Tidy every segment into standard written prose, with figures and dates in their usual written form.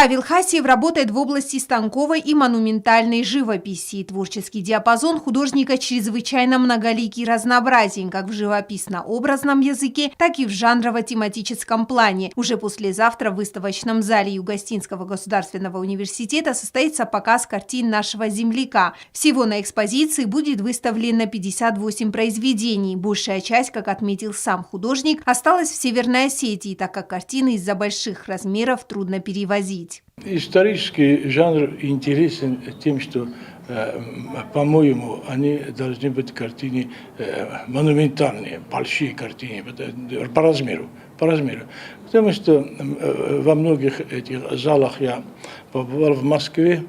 Павел Хасиев работает в области станковой и монументальной живописи. Творческий диапазон художника чрезвычайно многоликий и разнообразен как в живописно-образном языке, так и в жанрово-тематическом плане. Уже послезавтра в выставочном зале Югостинского государственного университета состоится показ картин нашего земляка. Всего на экспозиции будет выставлено 58 произведений. Большая часть, как отметил сам художник, осталась в Северной Осетии, так как картины из-за больших размеров трудно перевозить. Исторический жанр интересен тем, что, по-моему, они должны быть картины монументальные, большие картины по размеру. Потому что во многих этих залах я побывал в Москве,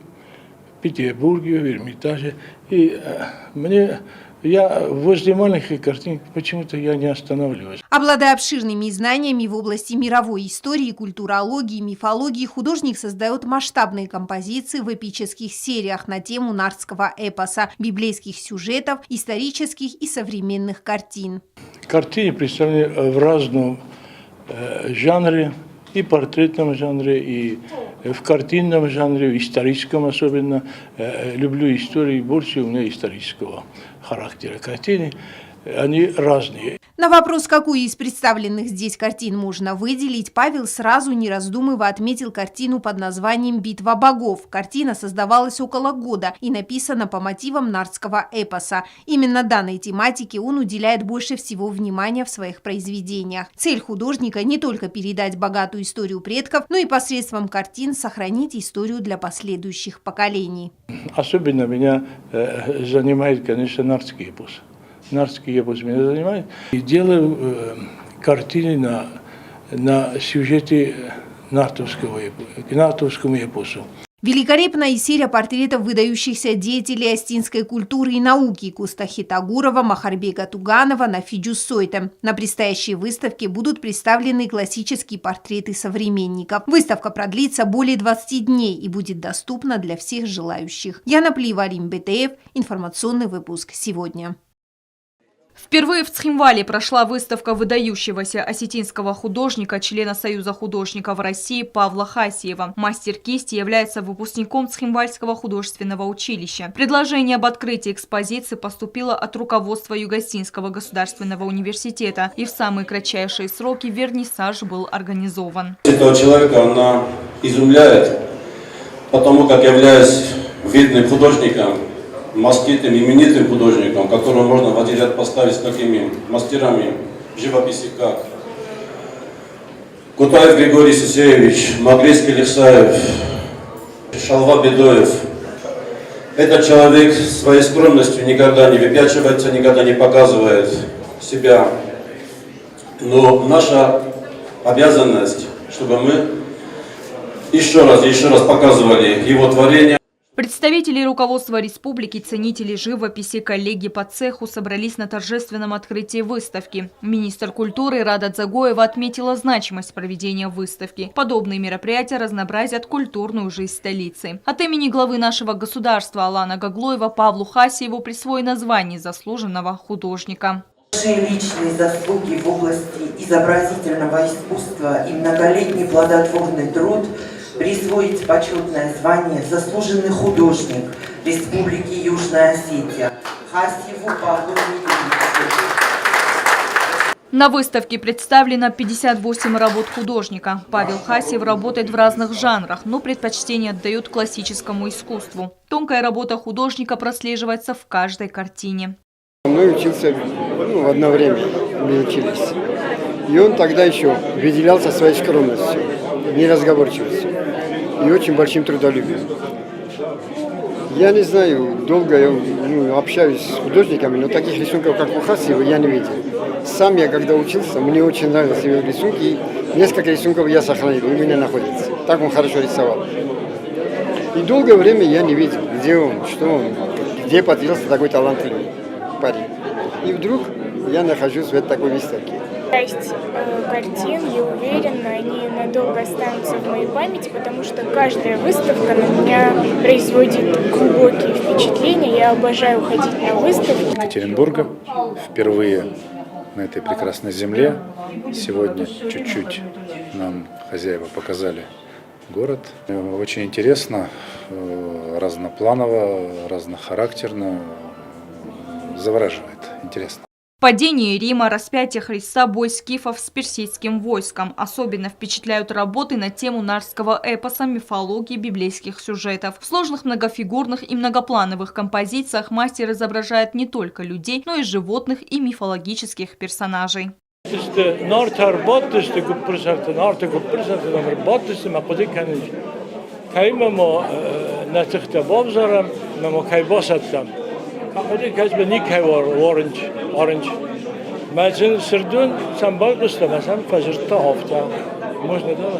в Петербурге, в Эрмитаже, и я возле маленьких картин почему-то я не останавливаюсь. Обладая обширными знаниями в области мировой истории, культурологии, мифологии, художник создает масштабные композиции в эпических сериях на тему нардского эпоса, библейских сюжетов, исторических и современных картин. Картины представлены в разном жанре, и портретном жанре, и в картинном жанре, в историческом особенно. Люблю историю, больше у меня исторического характера картины. Они разные. На вопрос, какую из представленных здесь картин можно выделить, Павел сразу, не раздумывая, отметил картину под названием «Битва богов». Картина создавалась около года и написана по мотивам нардского эпоса. Именно данной тематике он уделяет больше всего внимания в своих произведениях. Цель художника не только передать богатую историю предков, но и посредством картин сохранить историю для последующих поколений. Особенно меня занимает, конечно, нардский эпос. Нардский эпос меня занимает. И делаю картины на сюжете к нартовскому эпосу. Великолепная серия портретов выдающихся деятелей остинской культуры и науки Куста Хитагурова, Махарбека Туганова, Нафиджу Сойта. На предстоящей выставке будут представлены классические портреты современников. Выставка продлится более 20 дней и будет доступна для всех желающих. Яна Плиева, Рим БТФ, информационный выпуск «Сегодня». Впервые в Цхинвале прошла выставка выдающегося осетинского художника, члена Союза художников России Павла Хасиева. Мастер кисти является выпускником Цхинвальского художественного училища. Предложение об открытии экспозиции поступило от руководства Югостинского государственного университета, и в самые кратчайшие сроки вернисаж был организован. Этого человека она изумляет, потому как, являясь видным художником, маститым, именитым художником, которого можно в один ряд поставить с такими мастерами живописи, как Кутаев Григорий Сысеевич, Маглейский Лисаев, Шалва Бедоев. Этот человек своей скромностью никогда не выпячивается, никогда не показывает себя. Но наша обязанность, чтобы мы еще раз показывали его творение. Представители руководства республики, ценители живописи, коллеги по цеху собрались на торжественном открытии выставки. Министр культуры Рада Дзагоева отметила значимость проведения выставки. Подобные мероприятия разнообразят культурную жизнь столицы. От имени главы нашего государства Алана Гаглоева Павлу Хасиеву присвоено звание заслуженного художника. Личные заслуги в области изобразительного искусства и многолетний плодотворный труд присвоить почетное звание «Заслуженный художник Республики Южная Осетия» Хасиеву Павлу Юрьевичу. На выставке представлено 58 работ художника. Павел Хасиев работает в разных жанрах, но предпочтение отдает классическому искусству. Тонкая работа художника прослеживается в каждой картине. Мы учился, в одно время мы учились. И он тогда еще выделялся своей скромностью, неразговорчивостью и очень большим трудолюбием. Я не знаю, долго я общаюсь с художниками, но таких рисунков, как у Хасиева, я не видел. Сам я, когда учился, мне очень нравились его рисунки, и несколько рисунков я сохранил, у меня находится. Так он хорошо рисовал. И долгое время я не видел, где он, что он, где появился такой талантливый парень. И вдруг я нахожусь в такой выставке. Часть картин, я уверена, они надолго останутся в моей памяти, потому что каждая выставка на меня производит глубокие впечатления. Я обожаю ходить на выставки. Екатеринбурга впервые на этой прекрасной земле. Сегодня чуть-чуть нам хозяева показали город. Очень интересно, разнопланово, разнохарактерно, завораживает, интересно. Падение Рима, распятие Христа, бой скифов с персидским войском. Особенно впечатляют работы на тему нарского эпоса, мифологии, библейских сюжетов. В сложных многофигурных и многоплановых композициях мастер изображает не только людей, но и животных и мифологических персонажей. Orange. Мәчен сырдын самбал кустамасам фажырта хафта. Можно да?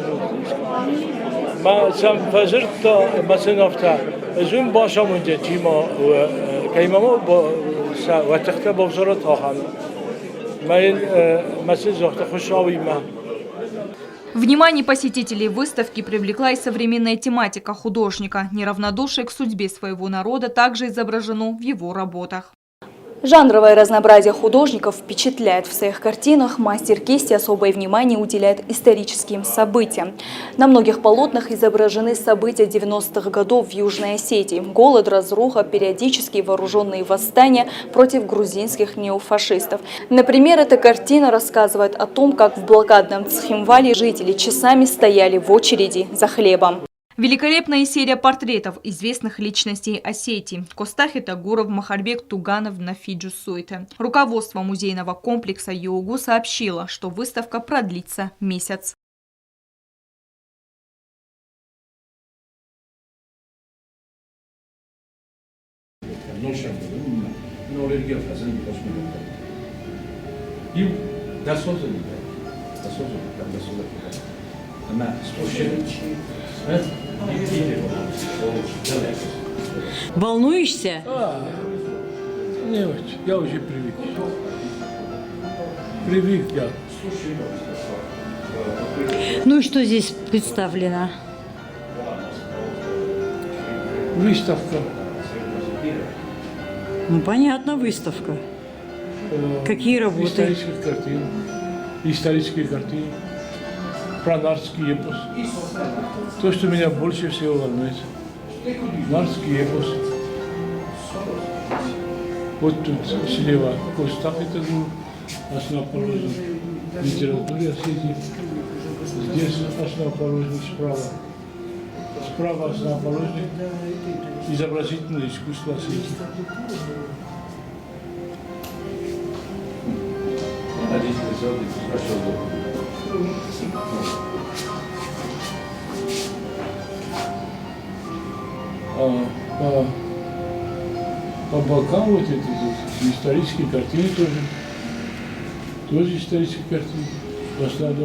Ма сам фажырта масын хафта. Зум башам унде тима каймамо са ватахта бовзорат хахан. Майн масын зохта хушавима. Внимание посетителей выставки привлекла и современная тематика художника. Неравнодушие к судьбе своего народа также изображено в его работах. Жанровое разнообразие художников впечатляет. В своих картинах мастер кисти особое внимание уделяет историческим событиям. На многих полотнах изображены события 90-х годов в Южной Осетии. Голод, разруха, периодические вооруженные восстания против грузинских неофашистов. Например, эта картина рассказывает о том, как в блокадном Цхинвале жители часами стояли в очереди за хлебом. Великолепная серия портретов известных личностей Осетии. Костахи Тагуров, Махарбек Туганов, Нафиджу Суйте. Руководство музейного комплекса ЮОГУ сообщило, что выставка продлится месяц. Волнуешься? Не очень, я уже привык. Привык я. Ну и что здесь представлено? Выставка. Ну понятно, выставка. Какие работы? Исторические картины. Про нарский эпос. То, что меня больше всего волнует. Нарский эпос. Вот тут слева Костах, это был основоположник литературы Осетии. Здесь основоположник справа. Справа основоположник изобразительное искусство Осетии. По бокам вот эти исторические картины тоже исторические картины. Востока.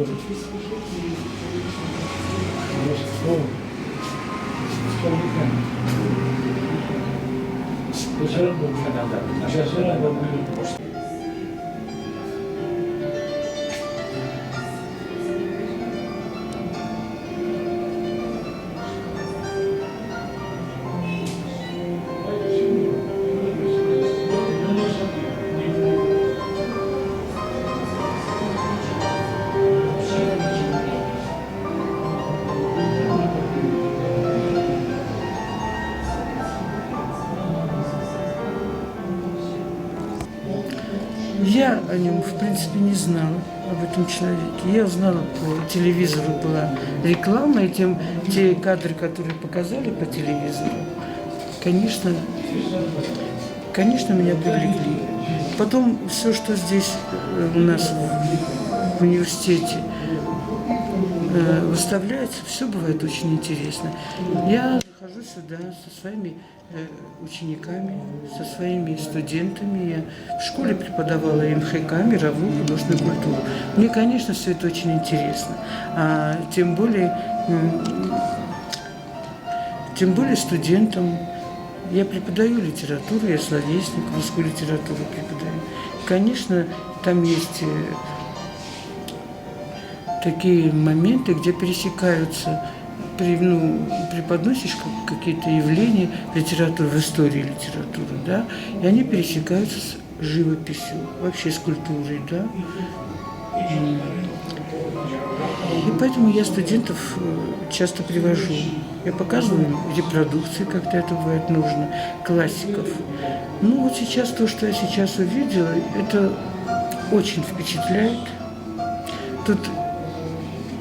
Я о нем, в принципе, не знала, об этом человеке. Я узнала, по телевизору была реклама, и те кадры, которые показали по телевизору, конечно, меня привлекли. Потом все, что здесь у нас в университете выставляется, все бывает очень интересно. Я захожу сюда со своими учениками, со своими студентами. Я в школе преподавала МХК, мировую художественную культуру. Мне, конечно, все это очень интересно. Тем более студентам. Я преподаю литературу, я словесник, русскую литературу преподаю. Конечно, там есть такие моменты, где пересекаются, преподносишь какие-то явления литературы, в истории литературы, да, и они пересекаются с живописью, вообще с культурой, да. И поэтому я студентов часто привожу. Я показываю им репродукции, когда это бывает нужно, классиков. Ну вот сейчас то, что я сейчас увидела, это очень впечатляет. Тут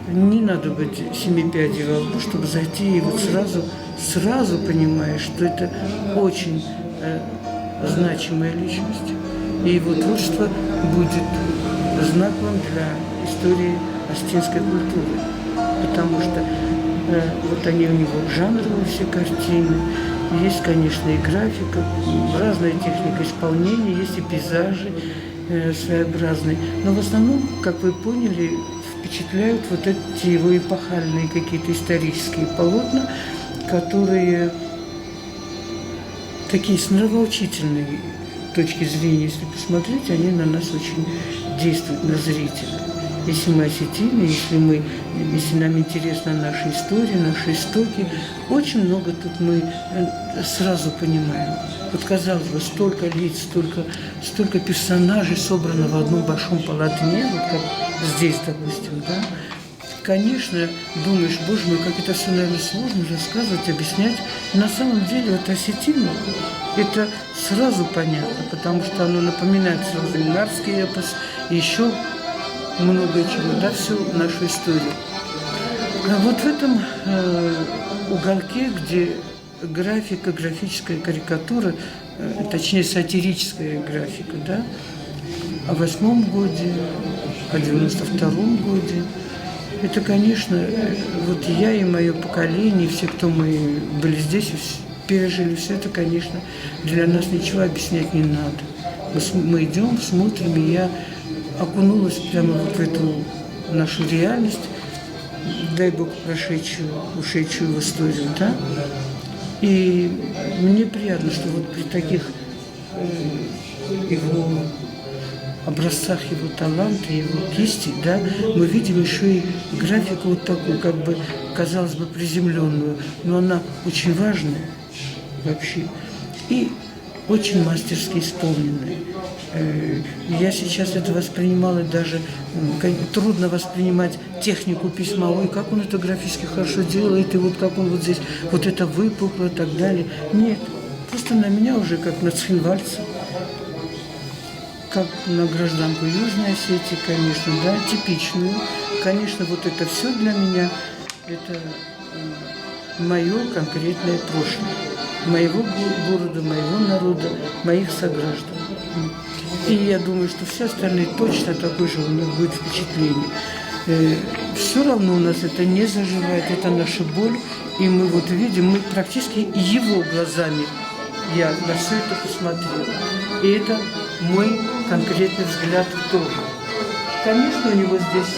не надо быть семи пядей во лбу, чтобы зайти и вот сразу понимаешь, что это очень значимая личность. И его творчество будет знаковым для истории остинской культуры. Потому что вот они у него жанровые все картины. Есть, конечно, и графика, разная техника исполнения, есть и пейзажи своеобразные. Но в основном, как вы поняли, впечатляют вот эти его эпохальные какие-то исторические полотна, которые такие с нравоучительной точки зрения, если посмотреть, они на нас очень действуют, на зрителя. Если мы осетины, если нам интересна наша история, наши истоки, очень много тут мы сразу понимаем. Вот, казалось бы, столько лиц, столько персонажей собрано в одном большом полотне, вот как здесь, допустим, да. Конечно, думаешь, боже мой, как это все, наверное, сложно рассказывать, объяснять. На самом деле, вот осетины, это сразу понятно, потому что оно напоминает сразу нарский эпос, и еще много чего, да, всю нашу историю. А вот в этом уголке, где графика, графическая карикатура, точнее сатирическая графика, да, о 8-м годе, о 92-м годе, это, конечно, вот я и мое поколение, все, кто мы были здесь, пережили все это, конечно, для нас ничего объяснять не надо. Мы идем, смотрим, и я окунулась прямо вот в эту нашу реальность, дай Бог, ушедшую в историю, да. И мне приятно, что вот при таких его образцах его таланта, его кисти, да, мы видим еще и графику вот такую, как бы, казалось бы, приземленную, но она очень важная вообще и очень мастерски исполненная. Я сейчас это воспринимала даже, трудно воспринимать технику письма, ой, как он это графически хорошо делает, и вот как он вот здесь, вот это выпукло и так далее. Нет, просто на меня уже как на цхинвальца, как на гражданку Южной Осетии, конечно, да, типичную. Конечно, вот это все для меня, это мое конкретное прошлое, моего города, моего народа, моих сограждан. И я думаю, что все остальные точно такое же у них будет впечатление. Все равно у нас это не заживает, это наша боль. И мы вот видим, мы практически его глазами, я на все это посмотрела. И это мой конкретный взгляд тоже. Конечно, у него здесь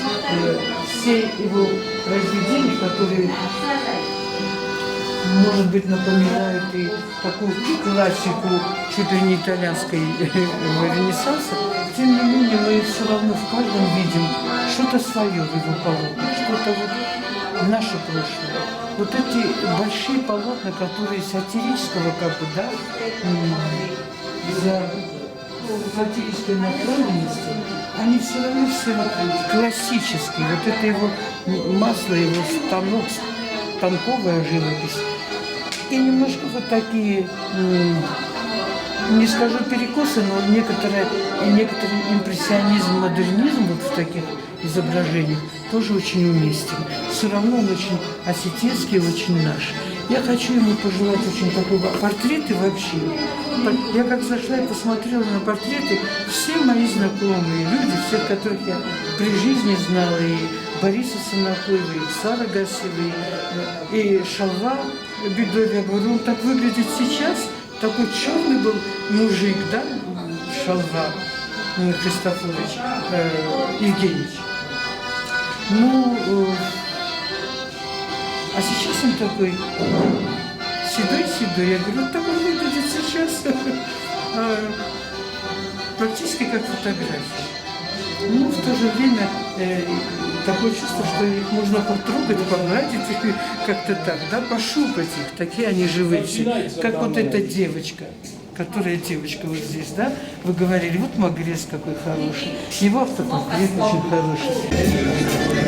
все его произведения, которые, может быть, напоминают и такую классику чуть ли не итальянской ренессанса, тем не менее мы все равно в каждом видим что-то свое в его полотнах, что-то вот наше прошлое. Вот эти большие полотна, которые сатирического, как бы, да, за сатирической направленности, они все равно все классические. Вот это его масло, его станок, станковая живопись. И немножко вот такие, не скажу перекосы, но некоторый импрессионизм, модернизм вот в таких изображениях тоже очень уместен. Все равно он очень осетинский, очень наш. Я хочу ему пожелать очень такого портреты вообще. Я как зашла и посмотрела на портреты, все мои знакомые люди, всех, которых я при жизни знала, и Бориса Санакоева, и Сара Гасева, и Шалва Бедовья. Я говорю, он так выглядит сейчас, такой черный был мужик, да, Шалва Христофорович Евгеньевич. Ну, а сейчас он такой седой-седой. Я говорю, вот так он выглядит сейчас, практически как фотография. Ну, в то же время такое чувство, что их можно потрогать, погладить, как-то так, да, пошупать их. Такие они живые все. Как вот эта девочка, которая девочка вот здесь, да, вы говорили, вот Магрес какой хороший, его автопортрет очень хороший.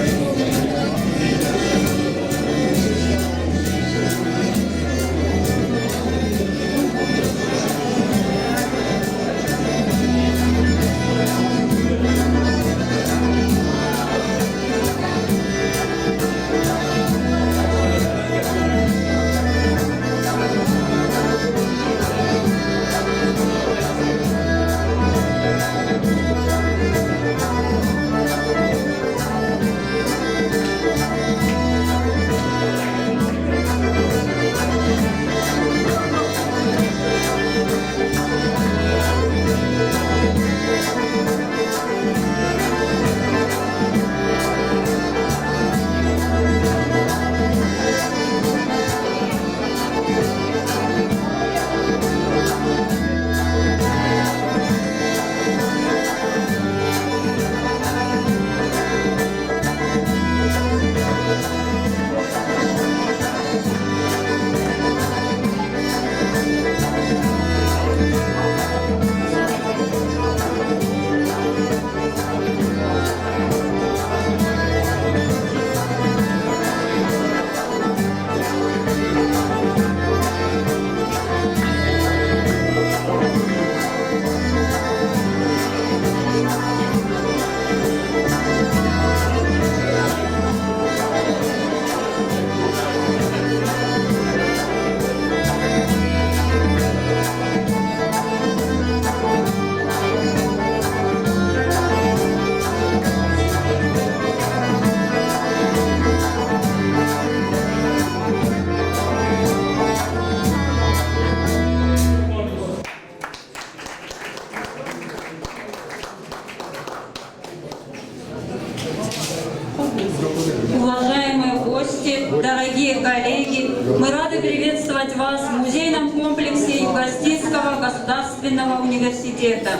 Уважаемые гости, дорогие коллеги, мы рады приветствовать вас в музейном комплексе Юго-Остинского государственного университета.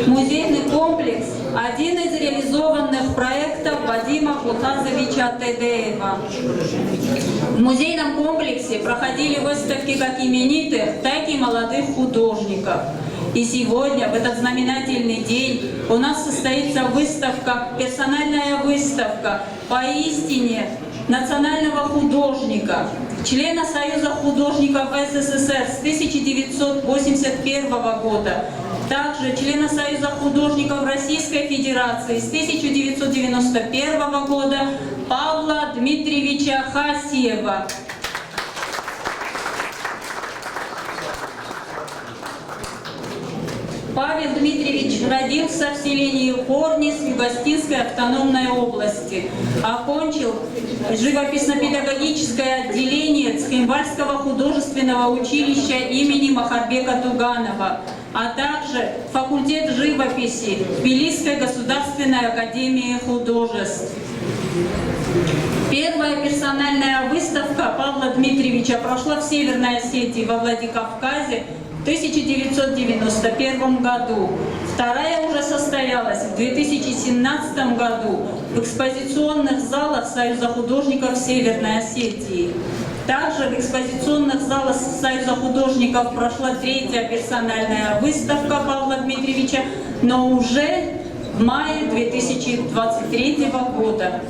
Музейный комплекс – один из реализованных проектов Вадима Бутазовича Тедеева. В музейном комплексе проходили выставки как именитых, так и молодых художников. И сегодня, в этот знаменательный день, у нас состоится выставка, персональная выставка поистине национального художника, члена Союза художников СССР с 1981 года, также члена Союза художников Российской Федерации с 1991 года Павла Дмитриевича Хасиева. Павел Дмитриевич родился в селении Корнис Юго-Остинской автономной области. Окончил живописно-педагогическое отделение Цхинвальского художественного училища имени Махарбека Туганова, а также факультет живописи Тбилисской государственной академии художеств. Первая персональная выставка Павла Дмитриевича прошла в Северной Осетии во Владикавказе в 1991 году. Вторая уже состоялась в 2017 году в экспозиционных залах Союза художников Северной Осетии. Также в экспозиционных залах Союза художников прошла третья персональная выставка Павла Дмитриевича, но уже в мае 2023 года.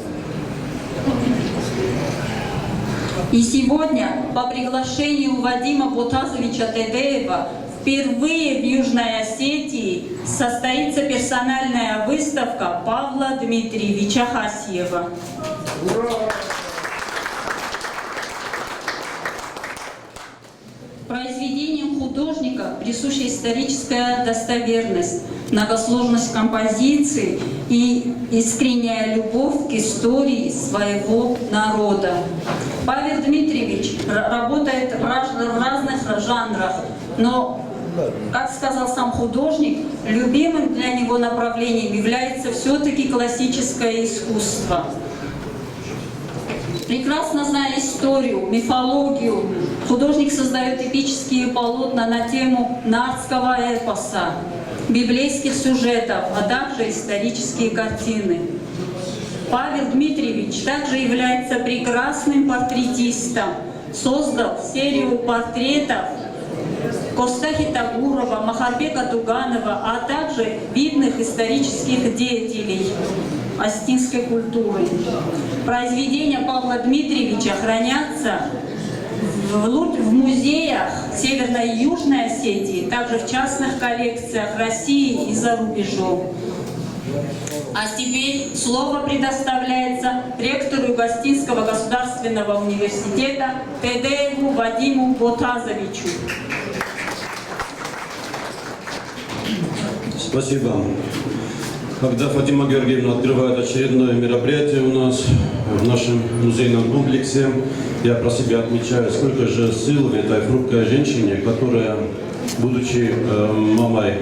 И сегодня по приглашению Вадима Бутазовича Тедеева впервые в Южной Осетии состоится персональная выставка Павла Дмитриевича Хасиева. Произведениям художника присуща историческая достоверность, многосложность композиции и искренняя любовь к истории своего народа. Павел Дмитриевич работает в разных жанрах, но, как сказал сам художник, любимым для него направлением является все-таки классическое искусство. Прекрасно зная историю, мифологию, художник создает эпические полотна на тему нардского эпоса, библейских сюжетов, а также исторические картины. Павел Дмитриевич также является прекрасным портретистом, создал серию портретов Костахи Тагурова, Махарбека Туганова, а также видных исторических деятелей осетинской культуры. Произведения Павла Дмитриевича хранятся в музеях Северной и Южной Осетии, также в частных коллекциях России и за рубежом. А теперь слово предоставляется ректору Юго-Осетинского государственного университета Тедееву Вадиму Ботазовичу. Спасибо. Когда Фатима Георгиевна открывает очередное мероприятие у нас в нашем музейном комплексе, я про себя отмечаю, сколько же сил в этой хрупкой женщине, которая, будучи мамой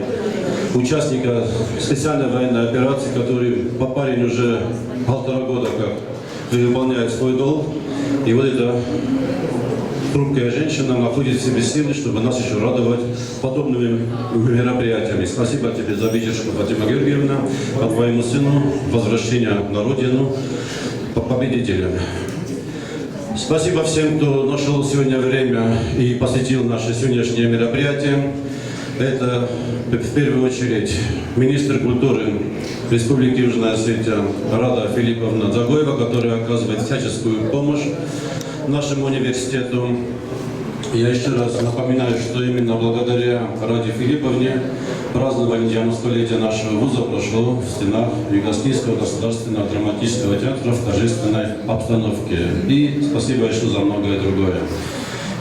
участника специальной военной операции, который по парень уже 1,5 года как выполняет свой долг, и вот эта хрупкая женщина находит в себе силы, чтобы нас еще радовать подобными мероприятиями. Спасибо тебе за выдержку, Фатима Георгиевна, а твоему сыну возвращение на родину победителем. Спасибо всем, кто нашел сегодня время и посетил наше сегодняшнее мероприятие. Это в первую очередь министр культуры Республики Южная Осетия Рада Филипповна Дзагоева, которая оказывает всяческую помощь нашему университету. Я еще раз напоминаю, что именно благодаря Раде Филипповне празднование 90-летия нашего вуза прошло в стенах Юго-Осетинского государственного драматического театра в торжественной обстановке. И спасибо еще за многое другое.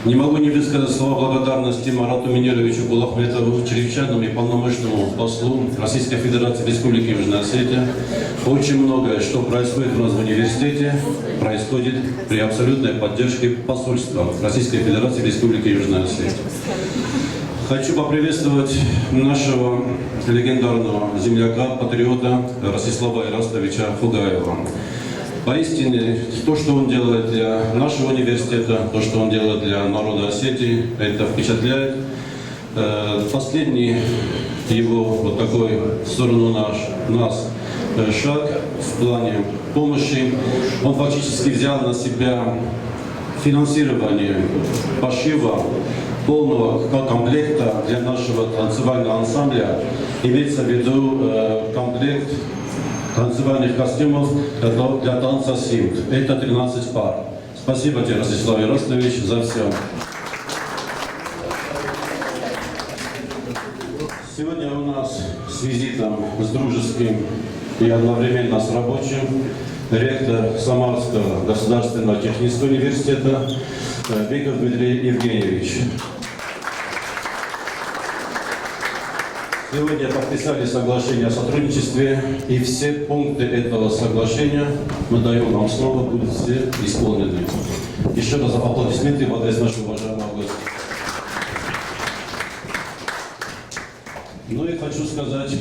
Не могу не высказать слова благодарности Марату Минеровичу Булахметову, чрезвычайному и полномочному послу Российской Федерации Республики Южная Осетия. Очень многое, что происходит у нас в университете, происходит при абсолютной поддержке посольства Российской Федерации Республики Южная Осетия. Хочу поприветствовать нашего легендарного земляка, патриота Ростислава Ирастовича Хугаева. Поистине, то, что он делает для нашего университета, то, что он делает для народа Осетии, это впечатляет. Последний его вот такой в сторону нас шаг в плане помощи, он фактически взял на себя финансирование пошива полного комплекта для нашего танцевального ансамбля. Имеется в виду комплект танцевальных костюмов для танца симт. Это 13 пар. Спасибо тебе, Ростислав Ярославович, за все. Сегодня у нас с визитом, с дружеским и одновременно с рабочим ректор Самарского государственного технического университета Беков Дмитрий Евгеньевич. Сегодня подписали соглашение о сотрудничестве, и все пункты этого соглашения, мы даем вам слово, будут все исполнены. Еще раз аплодисменты в адрес нашего уважаемого гостя. Ну и хочу сказать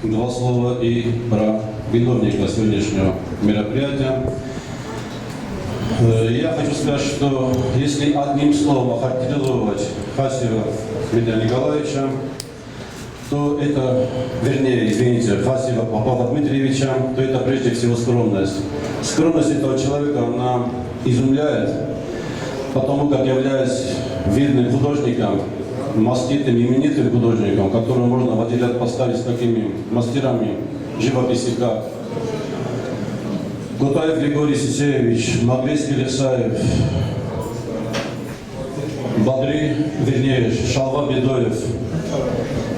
2 слова и про виновника сегодняшнего мероприятия. Я хочу сказать, что если одним словом охарактеризовать Хасиева Дмитрия Николаевича, то это, вернее, извините, Хасиева Павла Дмитриевича, то это прежде всего скромность. Скромность этого человека, она изумляет, потому как, являясь видным художником, маститым, именитым художником, которого можно выделять, поставить с такими мастерами живописи, как Гутаев Григорий Сисеевич, Магрейский Лесаев, Бадри, вернее, Шалва Бедоев.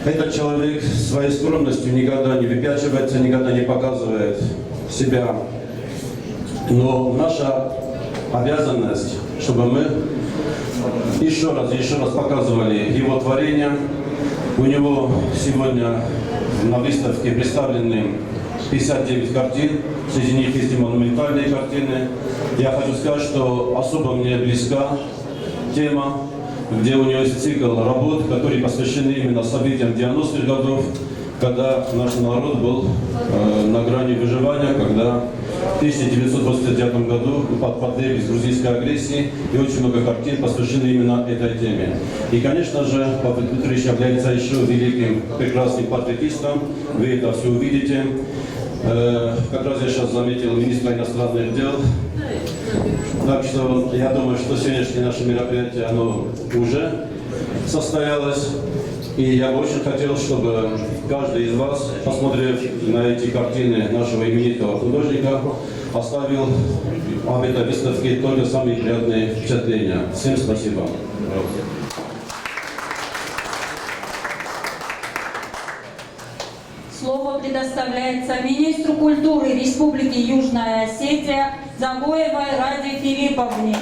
Этот человек своей скромностью никогда не выпячивается, никогда не показывает себя. Но наша обязанность, чтобы мы еще раз показывали его творения. У него сегодня на выставке представлены 59 картин, среди них есть и монументальные картины. Я хочу сказать, что особо мне близка тема, где у него есть цикл работ, которые посвящены именно событиям 90-х годов, когда наш народ был на грани выживания, когда в 1989 году подверглись грузинской агрессии, и очень много картин посвящены именно этой теме. И, конечно же, Павел Дмитриевич является еще великим, прекрасным патриотистом, вы это все увидите. Как раз я сейчас заметил министра иностранных дел. Так что я думаю, что сегодняшнее наше мероприятие, оно уже состоялась. И я бы очень хотел, чтобы каждый из вас, посмотрев на эти картины нашего именитого художника, оставил об этой выставке только самые приятные впечатления. Всем спасибо. Слово предоставляется министру культуры Республики Южная Осетия Загоевой Раде Филипповне.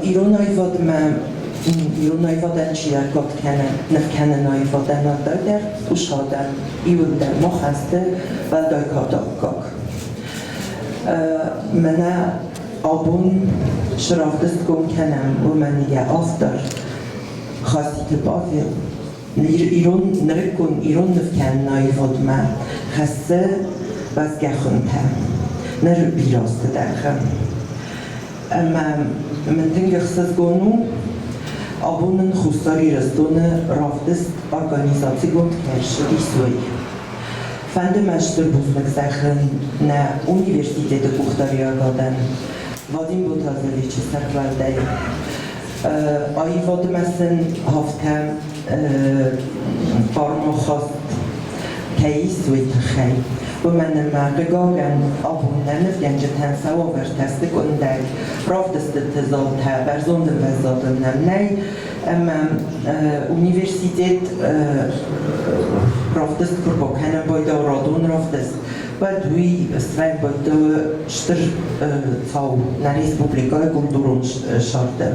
Իրուն այվադեն չիրակոտ նվքենն այվադեն ատադեր ուշհադեն իվնդեր մոխաստը վալդոյ կատոկոք մենա աբուն շրավդստ կոմքենեմ ու մենիգե ավտար խասիքը բավիլ իրուն նրկուն իրուն նվքենն այվադմը խասը վազգեխունթը նր բիրոստը դեղը մենտին գխսыз գոնու Abunun xustari rastone raftest Organisation Kerschrisui. Fende Meister Busmek Sachen na Universität Buchtariagaden. Vadim Butazevich Sarkvaldei. Ai Vodmessen Haftkam Barmochast Keisui Tchei. Women gegangen abunnen genjeten sauvertestig und der rafteste zalt personen vezaden nei Universität raftest kurboken bei der radon raftest but we svem bei der str zau na Republika kulturun scharte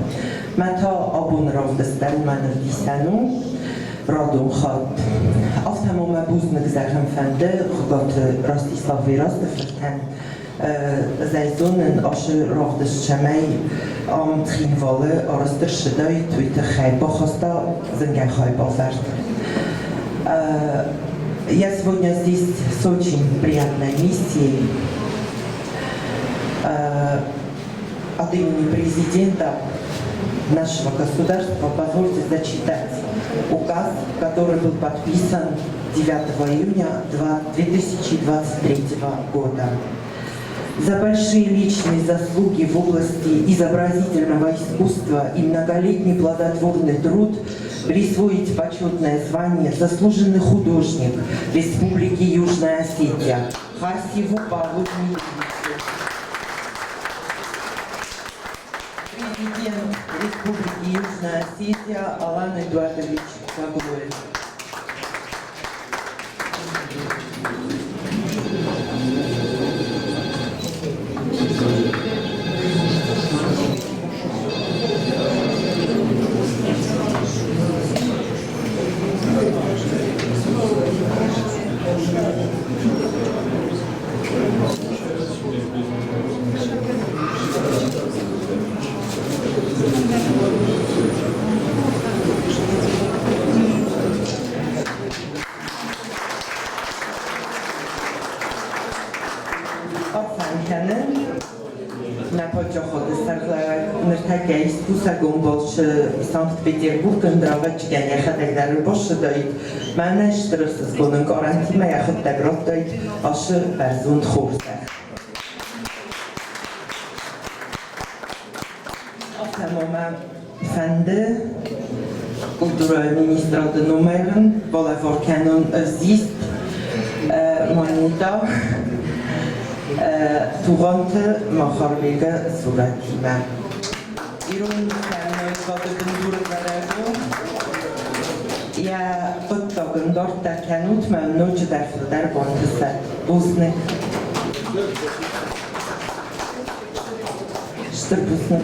meta abun raftest man disanu radon hat auf dem Moment Busnek Sachen fände, Gott Rastislav Viraste verten Saisonen asche raftes Chamei am Trinvalle Araster Shedai Twitter Khaybakhasta Zengay Khaybafert. Я сегодня здесь с очень приятной миссией от имени президента нашего государства. Позвольте зачитать указ, который был подписан 9 июня 2023 года. За большие личные заслуги в области изобразительного искусства и многолетний плодотворный труд присвоить почетное звание «Заслуженный художник Республики Южная Осетия» Хасиеву Павлу Дмитриевичу. Президент Республики Южная Осетия Алан Эдуардович Загоев. Санкт-Петербург ընդրավետ չկեն եղեդեգդարը բոշը դոյիտ մանը շտրսս գոնն կարանտիմը եղեդեգրոտ դոյիտ աշը բերզուն խորսեղ Ախտամոմը ֆենդը կուլտուրայի մինիստրատը նոմերն բոլևորքենուն զիստ մոնիտա թուղանթը մախարվեգը սուրատիմը Իրուն Կատը գնդուրը գարեղում Я подтоган дорта кянут мэн ночи дэр бонтыса бузны. Штыр бузны.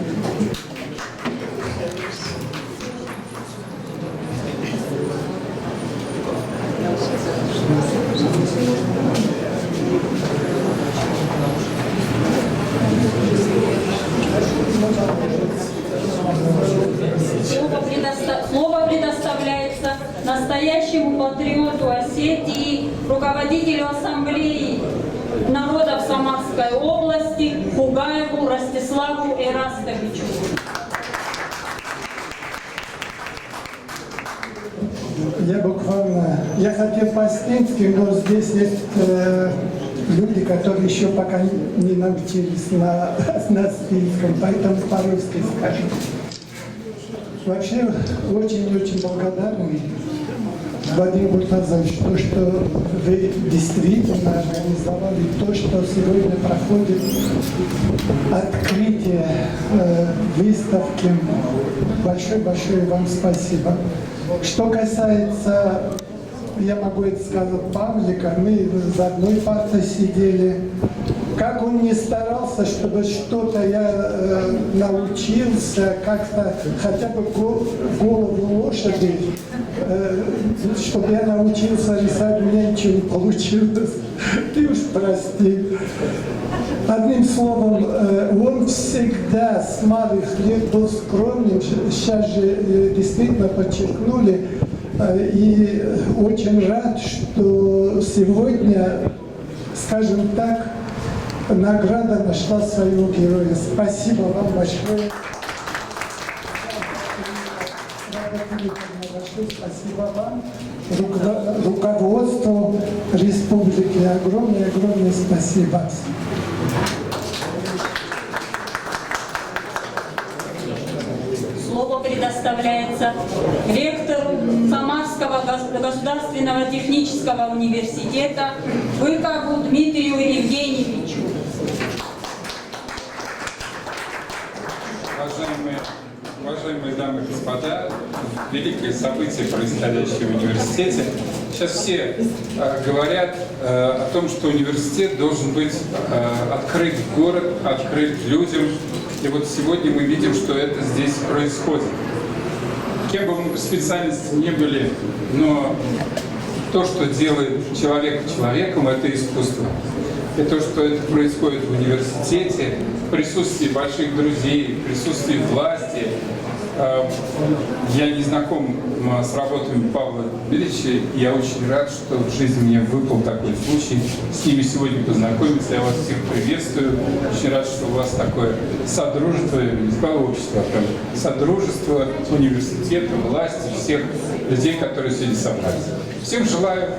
Слово предоставляется настоящему патриоту Осетии, руководителю ассамблеи народов Самарской области Хугаеву Ростиславу Эрастовичу. Я хотел по-эстински, но здесь есть люди, которые еще пока не научились на английском, поэтому по-русски скажем. Вообще очень-очень благодарны, Владимир Буртазович, что вы действительно организовали то, что сегодня проходит открытие выставки. Большое-большое вам спасибо. Что касается, я могу это сказать, Павлика, мы за одной партой сидели. Как он не старался, чтобы что-то я научился, как-то хотя бы голову лошади, чтобы я научился рисовать, у меня ничего не получилось. Ты уж прости. Одним словом, он всегда с малых лет был скромным, сейчас же действительно подчеркнули, и очень рад, что сегодня, скажем так, награда нашла своего героя. Спасибо вам большое. Спасибо вам, руководству республики. Огромное спасибо. Слово предоставляется ректору Самарского государственного технического университета Быкову Дмитрию Евгеньевичу. Уважаемые дамы и господа, великое событие, происходящее в университете. Сейчас все говорят о том, что университет должен быть открыт в город, открыт людям. И вот сегодня мы видим, что это здесь происходит. Кем бы мы по специальности ни были, но то, что делает человека человеком, это искусство. И то, что это происходит в университете, в присутствии больших друзей, в присутствии власти. Я не знаком с работами Павла Дмитриевича, и я очень рад, что в жизни мне выпал такой случай с ними сегодня познакомиться. Я вас всех приветствую. Очень рад, что у вас такое содружество, не сказал общество, а прям содружество университета, власти, всех людей, которые сегодня собрались. Всем желаю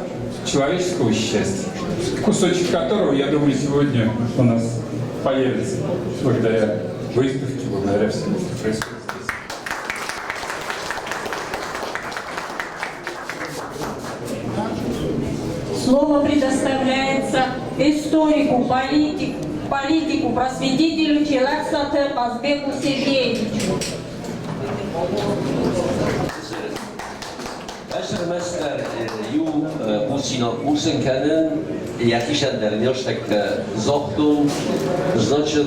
человеческого счастья, кусочек которого, я думаю, сегодня у нас появится благодаря выставке, благодаря всему, что происходит. Слово предоставляется историку, политику, просветителю Челаксате Казбеку Сергеевичу. Meester Pusino Pusen kennen, jakiś wniosek zochtun, znaczy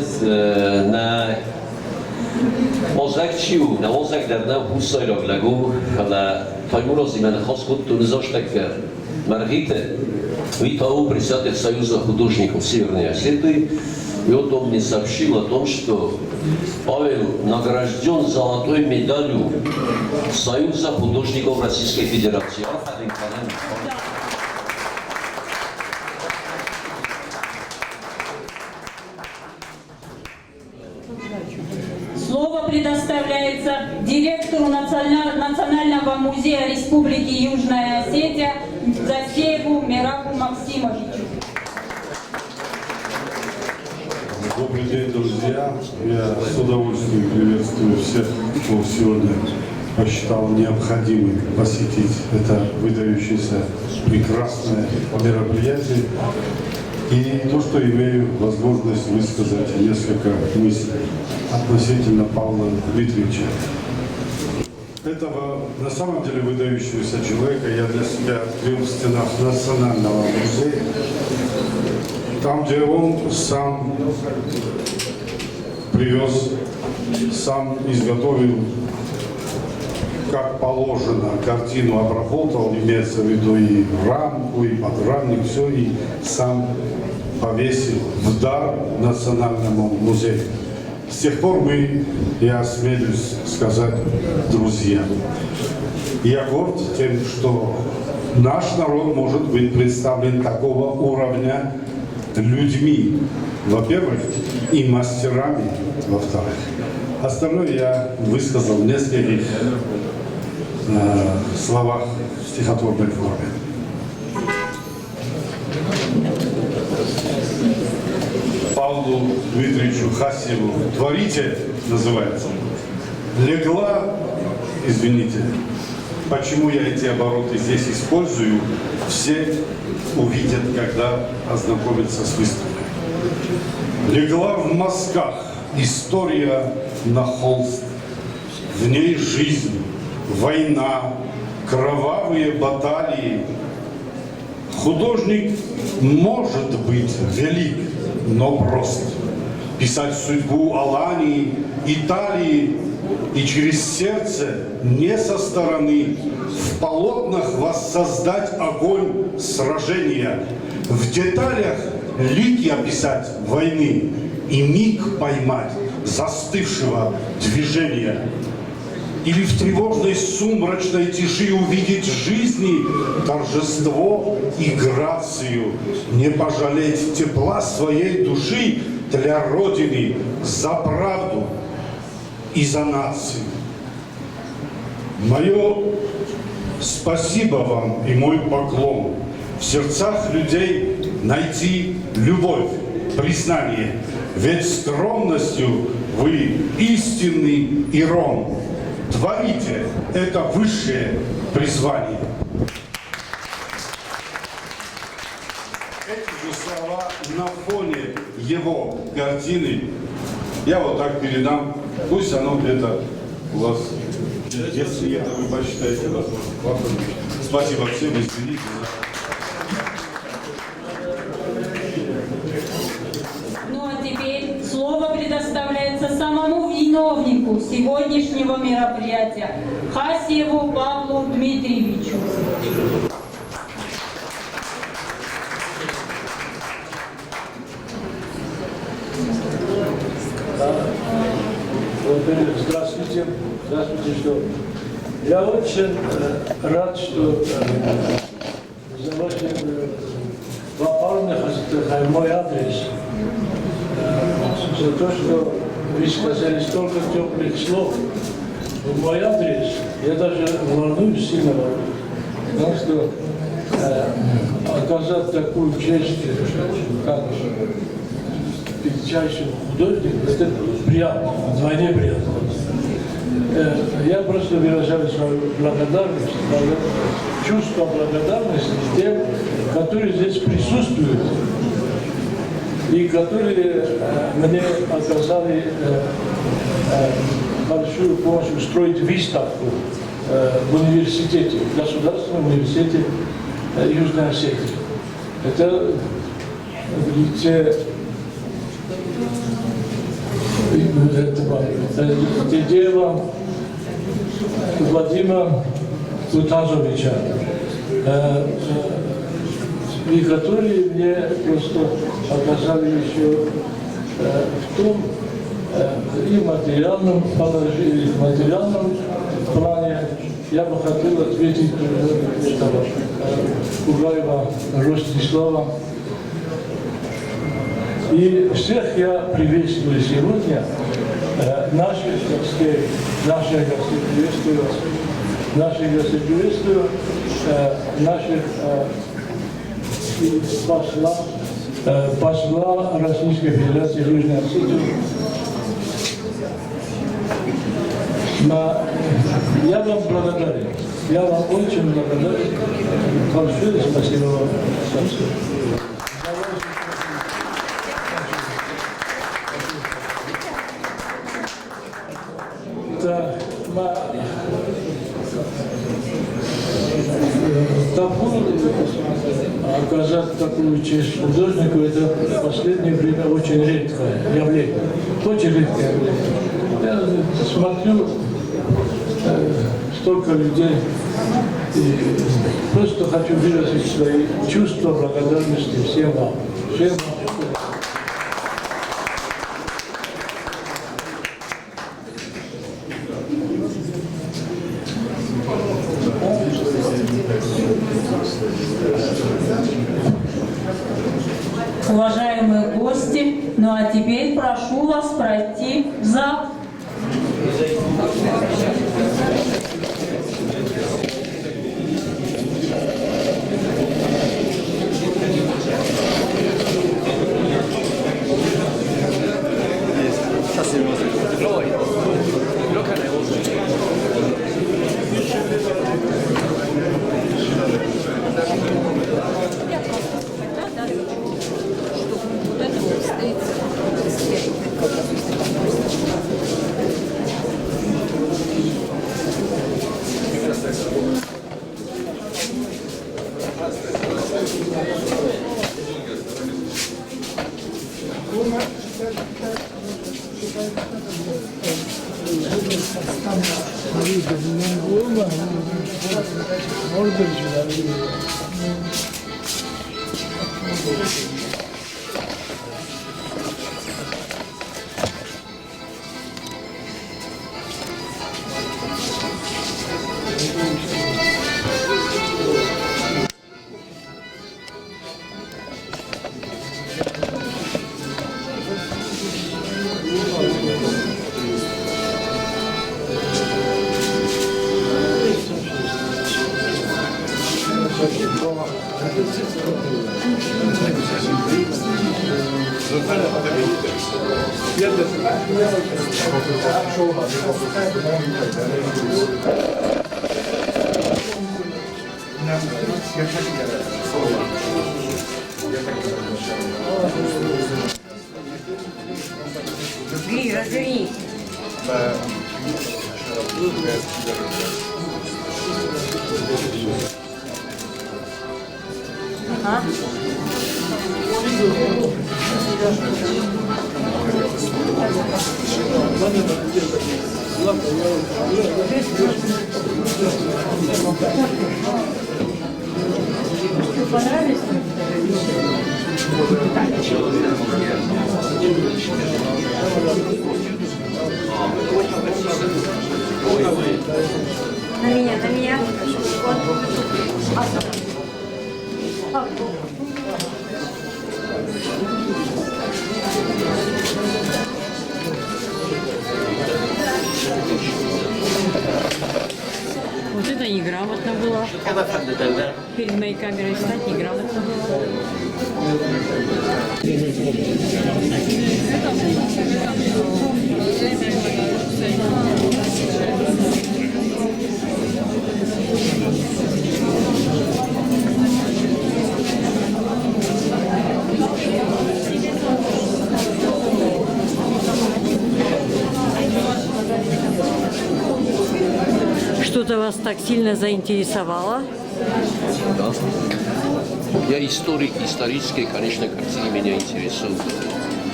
na ozekciu, na ozek derna Pusojrog legu, ale Tajmuros i Menchoskut, tu zosztek Margite, Витау, председатель Союза художников Северной Осетии, и вот он мне сообщил о том, что Павел награжден золотой медалью Союза художников Российской Федерации. Слово предоставляется директору Национального музея Республики Южная Осетия Засееву Мираву Максимовичу. Добрый день, друзья. Я с удовольствием приветствую всех, кто сегодня посчитал необходимым посетить это выдающееся прекрасное мероприятие. И то, что имею возможность высказать несколько мыслей относительно Павла Дмитриевича. Этого на самом деле выдающегося человека я для себя открыл в стенах Национального музея, там, где он сам привез, сам изготовил, как положено, картину обработал, имеется в виду и рамку, и подрамник, все, и сам повесил в дар Национальному музею. С тех пор мы, я осмелюсь сказать, друзья. Я горд тем, что наш народ может быть представлен такого уровня людьми, во-первых, и мастерами, во-вторых. Остальное я высказал в нескольких словах в стихотворной форме. Павлу Дмитриевичу Хасиеву «Творите» называется. Легла, извините, почему я эти обороты здесь использую, все увидят, когда ознакомятся с выставкой. Легла в мазках история на холст. В ней жизнь, война, кровавые баталии. Художник может быть велик, но прост. Писать судьбу Алании, Италии и через сердце, не со стороны, в полотнах воссоздать огонь сражения, в деталях лики описать войны и миг поймать застывшего движения. Или в тревожной сумрачной тиши увидеть жизни торжество и грацию, не пожалеть тепла своей души для Родины, за правду и за нацию. Мое спасибо вам и мой поклон. В сердцах людей найти любовь, признание, ведь скромностью вы истинный ирон. Творите – это высшее призвание. Эти же слова на фоне его картины я вот так передам. Пусть оно где-то у вас, если это вы посчитаете возможно. Спасибо всем, извините. Ну а теперь слово предоставляется самому виновнику сегодняшнего мероприятия, Хасиеву Павлу Дмитриевичу. Здравствуйте. Здравствуйте, что я очень рад, что за ваши вопросы мой адрес, за то, что вы сказали столько теплых слов в мой адрес. Я даже волнуюсь сильно, потому что оказать такую честь, как величайшему художнику, это приятно, вдвойне приятно. Я просто выражаю свою благодарность, чувство благодарности тем, которые здесь присутствуют и которые мне оказали большую помощь устроить выставку в университете, в Государственном университете Южной Осетии. Это в лице Дедеева Владимира Утазовича, и которые мне просто оказали еще в том и в материальном плане. Я бы хотел ответить Кугаева Ростислава. И всех я приветствую сегодня, наших гостей приветствую, наших посла Российской Федерации Южной Осетии. Я вам благодарен, я вам очень благодарен. Большое спасибо вам. Оказать такую честь художнику, это в последнее время очень редкое явление. Очень редкое явление. Я смотрю, столько людей, и просто хочу выразить свои чувства благодарности всем вам. Всем вам. Уважаемые гости, ну а теперь прошу вас пройти в зал. Разверни. Ага. Понравилось? На меня, на меня. Вот это неграмотно было. Перед моей камерой стать неграмотно было. Что-то вас так сильно заинтересовало? Да. Я исторические, конечно, картины меня интересуют.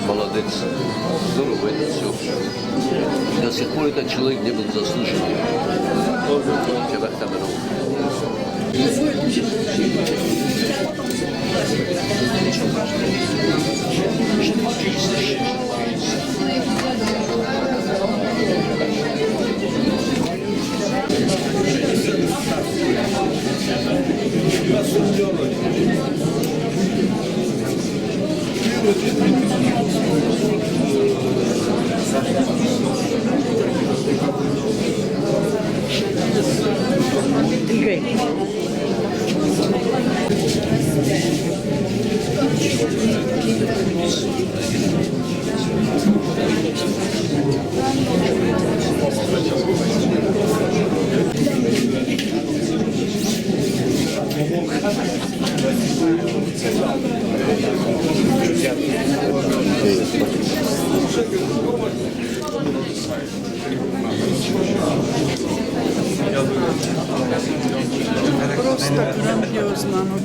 Молодец. Здорово это все. И до сих пор этот человек не был заслужен. Тебя там Просто грандиозно оно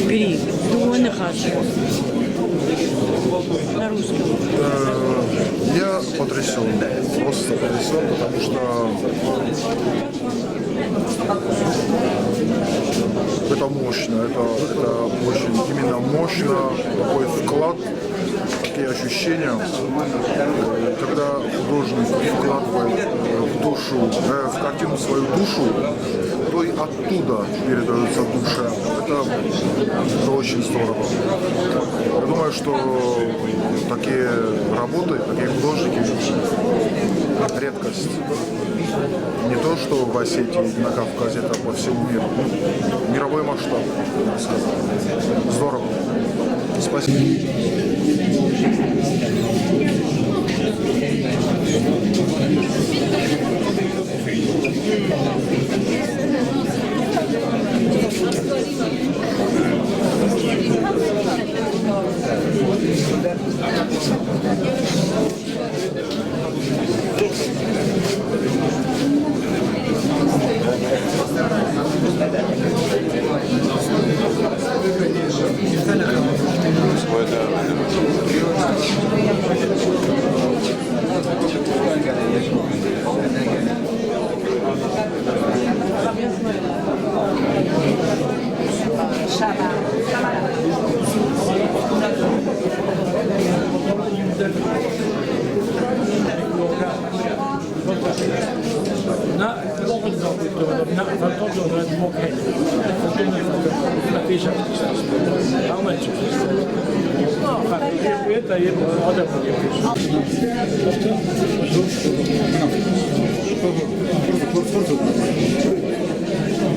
Бери, довольно хорошо. На русском. Я потрясен, просто потрясен, потому что это мощно, это очень именно мощно, такой вклад, такие ощущения, когда художник вкладывает в душу, в картину свою душу, то и оттуда передается душа. Это очень здорово. Я думаю, что такие работы, такие художники — редкость. не то, что в Осетии, на Кавказе, это по всему миру. Мировой масштаб, я бы сказал. Здорово. Спасибо.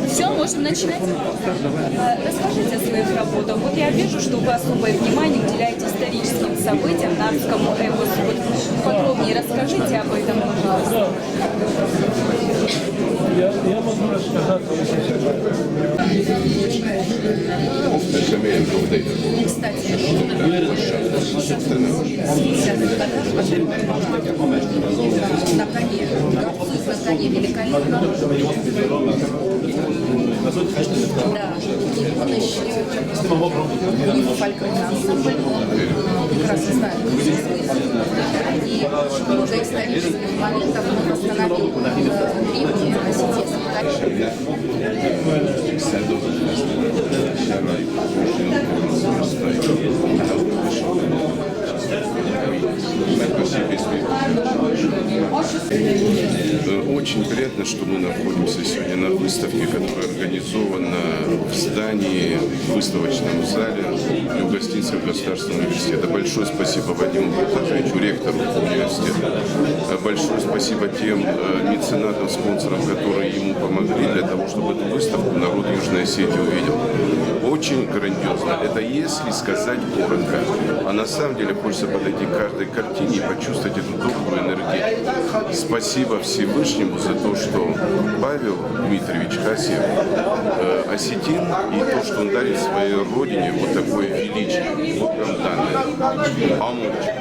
Все, можем начинать. Расскажите о своих работах. Вот я вижу, что вы особое внимание уделяете историческим событиям, нарскому эпосу. Вот подробнее расскажите об этом, пожалуйста. Я могу рассказать. Кстати, на коне. Горцует на коне великолепно. Да, и он еще фольклорный ансамбль, прекрасно знает. И много исторических моментов он восстановил в Риме, осетинский. Очень приятно, что мы находимся сегодня на выставке, которая организована в здании, в выставочном зале Юго-Осетинского государственного университета. Большое спасибо Вадиму Петровичу, ректору университета. Большое спасибо тем меценатам, спонсорам, которые ему помогли для того, чтобы эту выставку народ Южной Осетии увидел. Очень грандиозно. Это если сказать коротко. А на самом деле хочется подойти к каждой картине и почувствовать эту добрую энергию. Спасибо Всевышнему за то, что Павел Дмитриевич Хасиев осетин, и то, что он дарит своей родине вот такое величие, Богом данное. Амурчик.